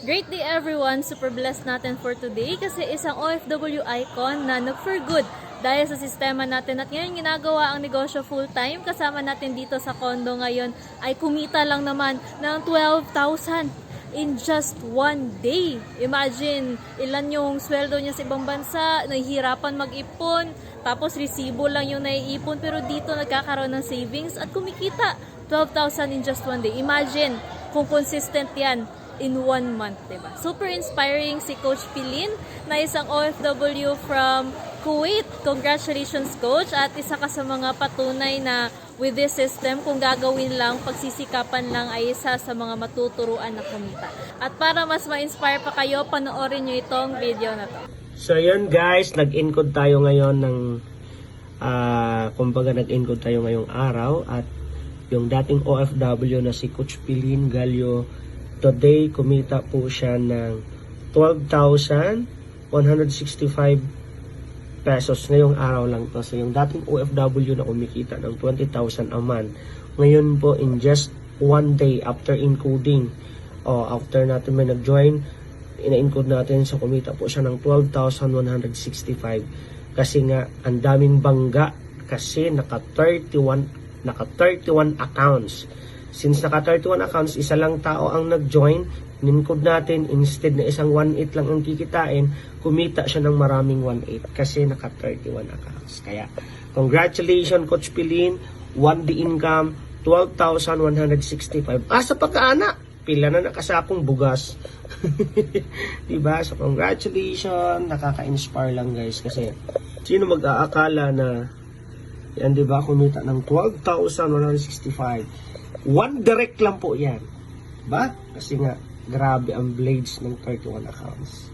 Great day everyone! Super blessed natin for today kasi isang OFW icon na nag-for good dahil sa sistema natin at ngayon ginagawa ang negosyo full-time. Kasama natin dito sa condo ngayon ay kumita lang naman ng 12,000 in just one day. Imagine, ilan yung sweldo niya sa ibang bansa, nahihirapan mag-ipon, tapos resibo lang yung naiipon, pero dito nagkakaroon ng savings at kumikita 12,000 in just one day. Imagine kung consistent yan in 1 month, diba? Super inspiring si Coach Pilin na isang OFW from Kuwait. Congratulations, Coach! At isa ka sa mga patunay na with this system, kung gagawin lang, pagsisikapan lang ay isa sa mga matuturuan na kumita. At para mas ma-inspire pa kayo, panoorin nyo itong video na to. So yun guys, nag-encode tayo ngayon ng kumbaga nag-encode tayo ngayong araw at yung dating OFW na si Coach Pilin Gallo, today kumita po siya ng 12,165 pesos ngayong araw lang to. So yung dating OFW na kumikita ng 20,000 a month, ngayon po in just one day after encoding, after natin may nag-join, ina-encode natin, so kumita po siya ng 12,165 kasi nga ang daming bangga kasi naka 31 accounts. Since naka 31 accounts, isa lang tao ang nag-join, in-encode natin, instead na isang 1.8 lang ang kikitain, kumita siya ng maraming 1.8 kasi naka 31 accounts. Kaya congratulations Coach Pilin, 1D income 12,165. Sa pagkaana, pila na nakasakong bugas. Diba? So congratulations, nakaka-inspire lang guys kasi sino mag-aakala na yan, diba, kumita ng 12,165. One direct lang po yan. Ba? Kasi nga, grabe ang blades ng 31 accounts.